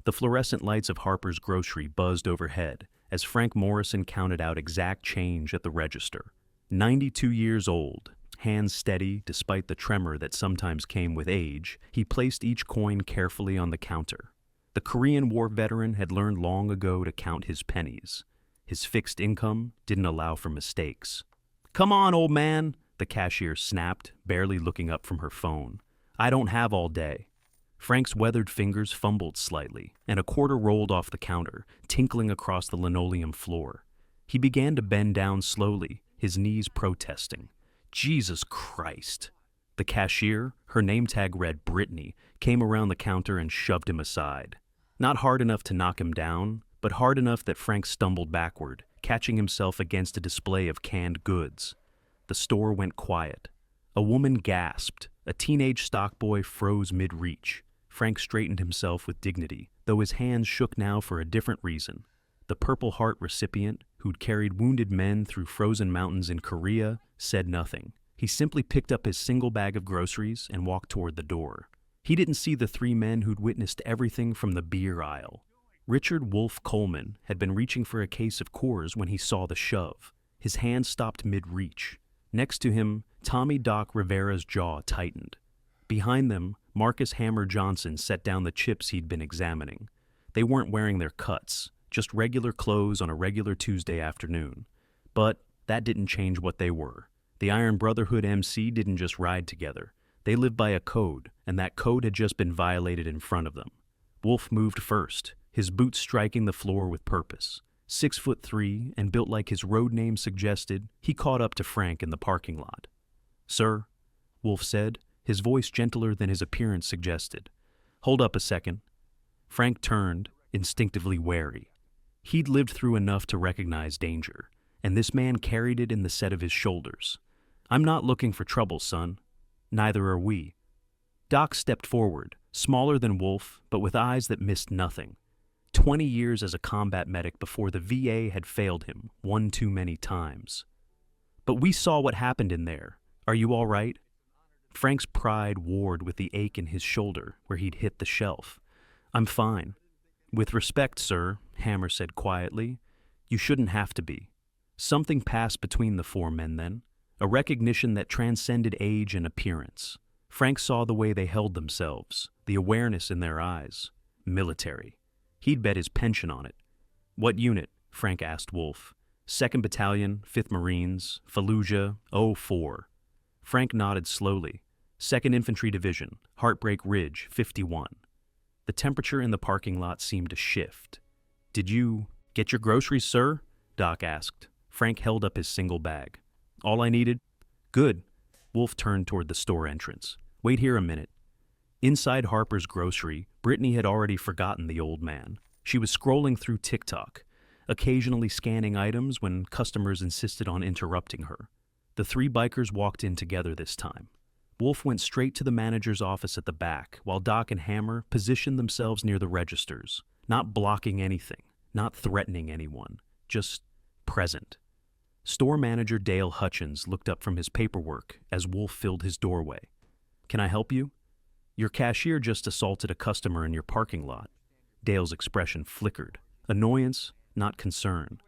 The fluorescent lights of Harper's Grocery buzzed overhead as Frank Morrison counted out exact change at the register. 92 years old, hands steady despite the tremor that sometimes came with age, he placed each coin carefully on the counter. The Korean War veteran had learned long ago to count his pennies. His fixed income didn't allow for mistakes. "Come on, old man," the cashier snapped, barely looking up from her phone. "I don't have all day." Frank's weathered fingers fumbled slightly, and a quarter rolled off the counter, tinkling across the linoleum floor. He began to bend down slowly, his knees protesting. Jesus Christ! The cashier, her name tag read Brittany, came around the counter and shoved him aside. Not hard enough to knock him down, but hard enough that Frank stumbled backward, catching himself against a display of canned goods. The store went quiet. A woman gasped. A teenage stockboy froze mid-reach. Frank straightened himself with dignity, though his hands shook now for a different reason. The Purple Heart recipient, who'd carried wounded men through frozen mountains in Korea, said nothing. He simply picked up his single bag of groceries and walked toward the door. He didn't see the three men who'd witnessed everything from the beer aisle. Richard Wolf Coleman had been reaching for a case of Coors when he saw the shove. His hand stopped mid-reach. Next to him, Tommy Doc Rivera's jaw tightened. Behind them, Marcus Hammer Johnson set down the chips he'd been examining. They weren't wearing their cuts, just regular clothes on a regular Tuesday afternoon. But that didn't change what they were. The Iron Brotherhood MC didn't just ride together. They lived by a code, and that code had just been violated in front of them. Wolf moved first, his boots striking the floor with purpose. 6'3" and built like his road name suggested, he caught up to Frank in the parking lot. "Sir," Wolf said, his voice gentler than his appearance suggested. "Hold up a second." Frank turned, instinctively wary. He'd lived through enough to recognize danger, and this man carried it in the set of his shoulders. "I'm not looking for trouble, son. Neither are we." Doc stepped forward, smaller than Wolf, but with eyes that missed nothing. 20 years as a combat medic before the VA had failed him one too many times. "But we saw what happened in there. Are you all right?" Frank's pride warred with the ache in his shoulder where he'd hit the shelf. "I'm fine." "With respect, sir," Hammer said quietly, "you shouldn't have to be." Something passed between the four men then, a recognition that transcended age and appearance. Frank saw the way they held themselves, the awareness in their eyes. Military. He'd bet his pension on it. "What unit?" Frank asked Wolf. "2nd Battalion, 5th Marines, Fallujah, 04. Frank nodded slowly. "2nd Infantry Division, Heartbreak Ridge, 51. The temperature in the parking lot seemed to shift. "Did you get your groceries, sir?" Doc asked. Frank held up his single bag. "All I needed?" "Good." Wolf turned toward the store entrance. "Wait here a minute." Inside Harper's Grocery, Brittany had already forgotten the old man. She was scrolling through TikTok, occasionally scanning items when customers insisted on interrupting her. The three bikers walked in together this time. Wolf went straight to the manager's office at the back, while Doc and Hammer positioned themselves near the registers, not blocking anything, not threatening anyone, just present. Store manager Dale Hutchins looked up from his paperwork as Wolf filled his doorway. "Can I help you?" "Your cashier just assaulted a customer in your parking lot." Dale's expression flickered. Annoyance, not concern.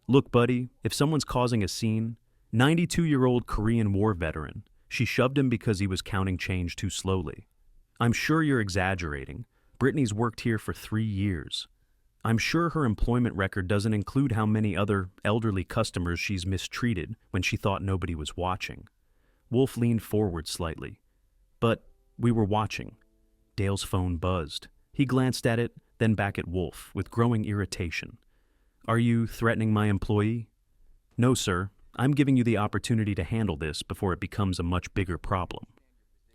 "Look, buddy, if someone's causing a scene, 92-year-old Korean War veteran, she shoved him because he was counting change too slowly. I'm sure you're exaggerating. Brittany's worked here for 3 years. I'm sure her employment record doesn't include how many other elderly customers she's mistreated when she thought nobody was watching." Wolf leaned forward slightly. "But we were watching." Dale's phone buzzed. He glanced at it, then back at Wolf, with growing irritation. "Are you threatening my employee?" "No, sir. I'm giving you the opportunity to handle this before it becomes a much bigger problem."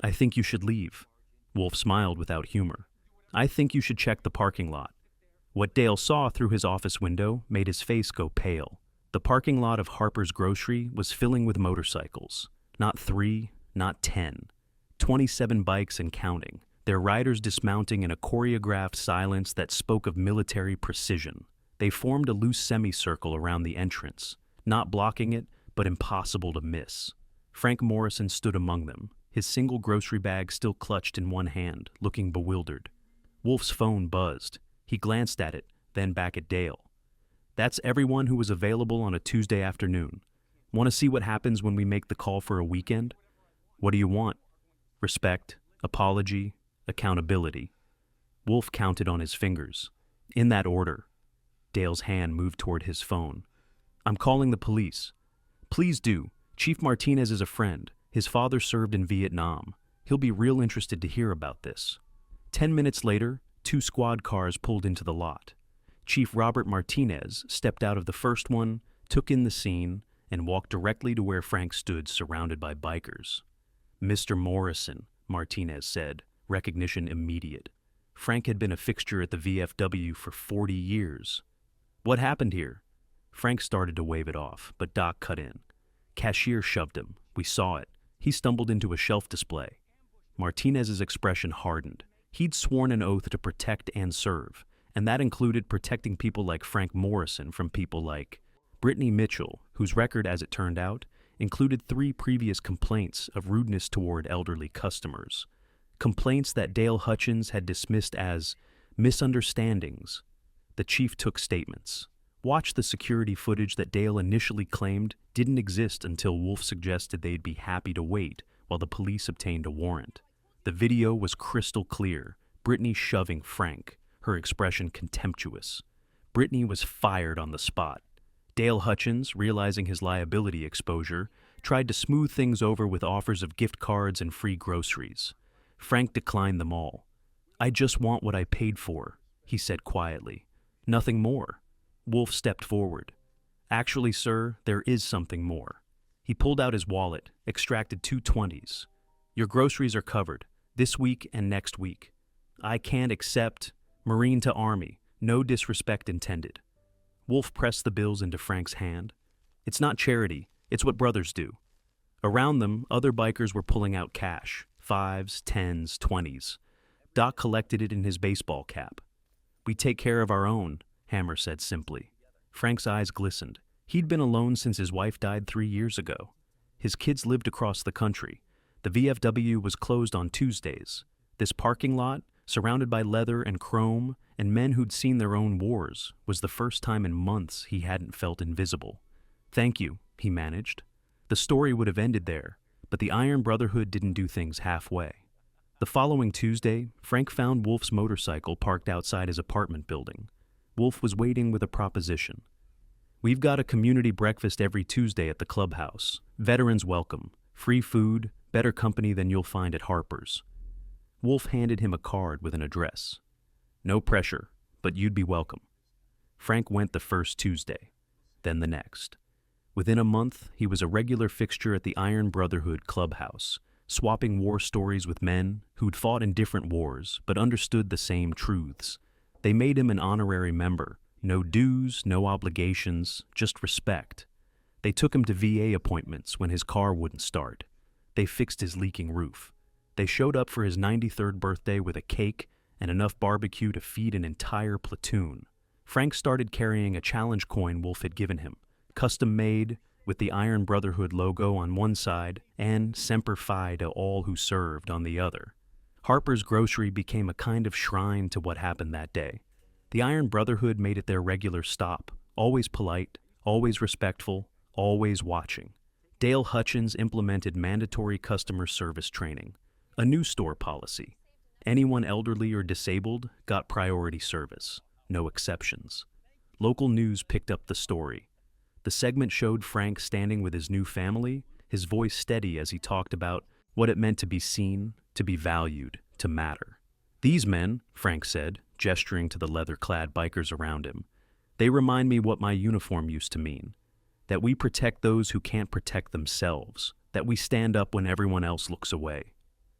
"I think you should leave." Wolf smiled without humor. "I think you should check the parking lot." What Dale saw through his office window made his face go pale. The parking lot of Harper's Grocery was filling with motorcycles. Not 3, not 10. 27 bikes and counting, their riders dismounting in a choreographed silence that spoke of military precision. They formed a loose semicircle around the entrance, not blocking it, but impossible to miss. Frank Morrison stood among them, his single grocery bag still clutched in one hand, looking bewildered. Wolf's phone buzzed. He glanced at it, then back at Dale. "That's everyone who was available on a Tuesday afternoon. Want to see what happens when we make the call for a weekend? What do you want? Respect, apology, accountability." Wolf counted on his fingers. "In that order." Dale's hand moved toward his phone. "I'm calling the police." "Please do. Chief Martinez is a friend. His father served in Vietnam. He'll be real interested to hear about this." 10 minutes later, 2 squad cars pulled into the lot. Chief Robert Martinez stepped out of the first one, took in the scene, and walked directly to where Frank stood surrounded by bikers. "Mr. Morrison," Martinez said, recognition immediate. Frank had been a fixture at the VFW for 40 years. "What happened here?" Frank started to wave it off, but Doc cut in. "Cashier shoved him. We saw it. He stumbled into a shelf display." Martinez's expression hardened. He'd sworn an oath to protect and serve, and that included protecting people like Frank Morrison from people like Brittany Mitchell, whose record, as it turned out, included 3 previous complaints of rudeness toward elderly customers. Complaints that Dale Hutchins had dismissed as misunderstandings. The chief took statements. Watch the security footage that Dale initially claimed didn't exist until Wolf suggested they'd be happy to wait while the police obtained a warrant. The video was crystal clear, Brittany shoving Frank, her expression contemptuous. Brittany was fired on the spot. Dale Hutchins, realizing his liability exposure, tried to smooth things over with offers of gift cards and free groceries. Frank declined them all. "I just want what I paid for," he said quietly. "Nothing more." Wolf stepped forward. "Actually, sir, there is something more." He pulled out his wallet, extracted 2 20s. "Your groceries are covered, this week and next week. I can't accept Marine to Army, no disrespect intended." Wolf pressed the bills into Frank's hand. "It's not charity, it's what brothers do." Around them, other bikers were pulling out cash, 5s, 10s, 20s. Doc collected it in his baseball cap. "We take care of our own," Hammer said simply. Frank's eyes glistened. He'd been alone since his wife died 3 years ago. His kids lived across the country. The VFW was closed on Tuesdays. This parking lot, surrounded by leather and chrome and men who'd seen their own wars, was the first time in months he hadn't felt invisible. "Thank you," he managed. The story would have ended there, but the Iron Brotherhood didn't do things halfway. The following Tuesday, Frank found Wolf's motorcycle parked outside his apartment building. Wolf was waiting with a proposition. "We've got a community breakfast every Tuesday at the clubhouse. Veterans welcome. Free food, better company than you'll find at Harper's." Wolf handed him a card with an address. "No pressure, but you'd be welcome." Frank went the first Tuesday, then the next. Within a month, he was a regular fixture at the Iron Brotherhood clubhouse, swapping war stories with men who'd fought in different wars but understood the same truths. They made him an honorary member. No dues, no obligations, just respect. They took him to VA appointments when his car wouldn't start. They fixed his leaking roof. They showed up for his 93rd birthday with a cake and enough barbecue to feed an entire platoon. Frank started carrying a challenge coin Wolf had given him, custom made, with the Iron Brotherhood logo on one side and Semper Fi to all who served on the other. Harper's Grocery became a kind of shrine to what happened that day. The Iron Brotherhood made it their regular stop, always polite, always respectful, always watching. Dale Hutchins implemented mandatory customer service training, a new store policy. Anyone elderly or disabled got priority service, no exceptions. Local news picked up the story. The segment showed Frank standing with his new family, his voice steady as he talked about what it meant to be seen, to be valued, to matter. "These men," Frank said, gesturing to the leather-clad bikers around him, "they remind me what my uniform used to mean. That we protect those who can't protect themselves, that we stand up when everyone else looks away."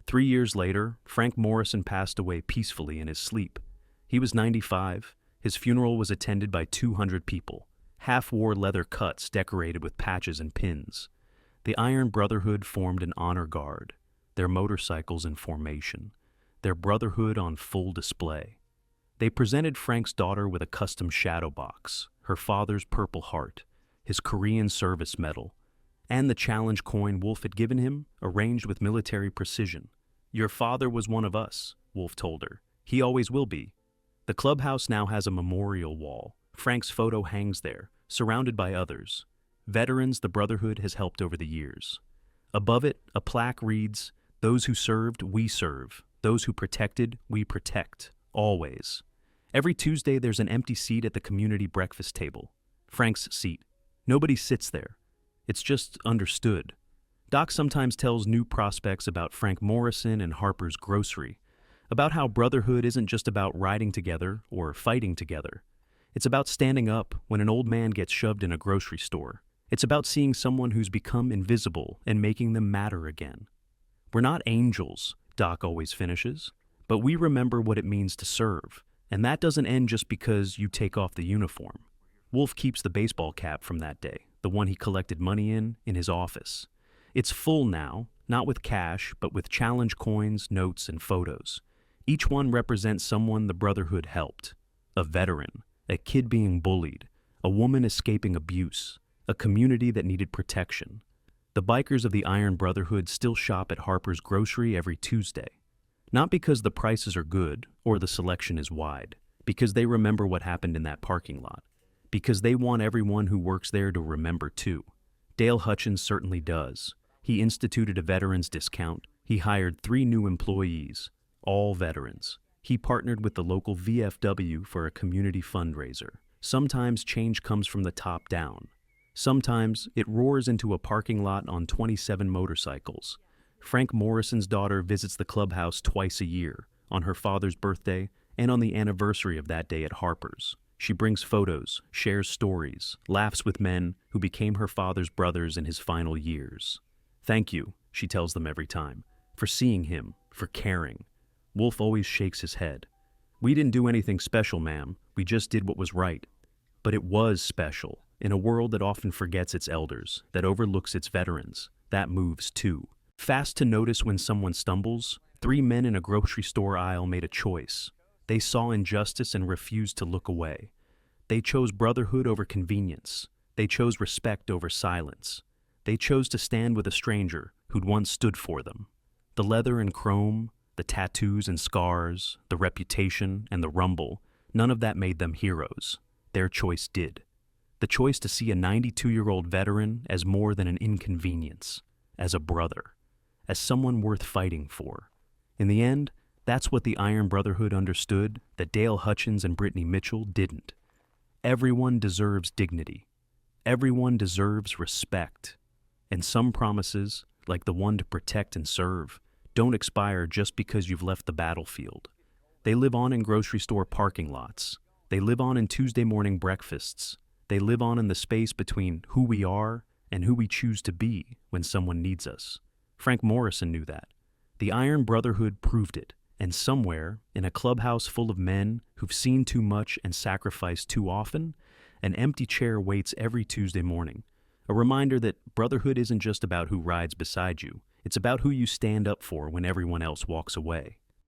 3 years later, Frank Morrison passed away peacefully in his sleep. He was 95. His funeral was attended by 200 people. Half wore leather cuts decorated with patches and pins. The Iron Brotherhood formed an honor guard, their motorcycles in formation, their brotherhood on full display. They presented Frank's daughter with a custom shadow box, her father's Purple Heart, his Korean service medal, and the challenge coin Wolf had given him, arranged with military precision. "Your father was one of us," Wolf told her. "He always will be." The clubhouse now has a memorial wall. Frank's photo hangs there, surrounded by others. Veterans the Brotherhood has helped over the years. Above it, a plaque reads, "Those who served, we serve. Those who protected, we protect. Always." Every Tuesday, there's an empty seat at the community breakfast table. Frank's seat. Nobody sits there. It's just understood. Doc sometimes tells new prospects about Frank Morrison and Harper's Grocery, about how brotherhood isn't just about riding together or fighting together. It's about standing up when an old man gets shoved in a grocery store. It's about seeing someone who's become invisible and making them matter again. We're not angels, Doc always finishes, but we remember what it means to serve, and that doesn't end just because you take off the uniform. Wolf keeps the baseball cap from that day, the one he collected money in his office. It's full now, not with cash, but with challenge coins, notes, and photos. Each one represents someone the Brotherhood helped. A veteran, a kid being bullied, a woman escaping abuse, a community that needed protection. The bikers of the Iron Brotherhood still shop at Harper's Grocery every Tuesday. Not because the prices are good or the selection is wide, because they remember what happened in that parking lot, because they want everyone who works there to remember too. Dale Hutchins certainly does. He instituted a veterans discount. He hired 3 new employees, all veterans. He partnered with the local VFW for a community fundraiser. Sometimes change comes from the top down. Sometimes it roars into a parking lot on 27 motorcycles. Frank Morrison's daughter visits the clubhouse twice a year, on her father's birthday and on the anniversary of that day at Harper's. She brings photos, shares stories, laughs with men who became her father's brothers in his final years. "Thank you," she tells them every time, "for seeing him, for caring." Wolf always shakes his head. "We didn't do anything special, ma'am. We just did what was right." But it was special. In a world that often forgets its elders, that overlooks its veterans, that moves too. Fast to notice when someone stumbles, 3 men in a grocery store aisle made a choice. They saw injustice and refused to look away. They chose brotherhood over convenience. They chose respect over silence. They chose to stand with a stranger who'd once stood for them. The leather and chrome, the tattoos and scars, the reputation and the rumble, none of that made them heroes. Their choice did. The choice to see a 92-year-old veteran as more than an inconvenience, as a brother, as someone worth fighting for. In the end, that's what the Iron Brotherhood understood that Dale Hutchins and Brittany Mitchell didn't. Everyone deserves dignity. Everyone deserves respect. And some promises, like the one to protect and serve, don't expire just because you've left the battlefield. They live on in grocery store parking lots. They live on in Tuesday morning breakfasts. They live on in the space between who we are and who we choose to be when someone needs us. Frank Morrison knew that. The Iron Brotherhood proved it, and somewhere, in a clubhouse full of men who've seen too much and sacrificed too often, an empty chair waits every Tuesday morning. A reminder that brotherhood isn't just about who rides beside you, it's about who you stand up for when everyone else walks away.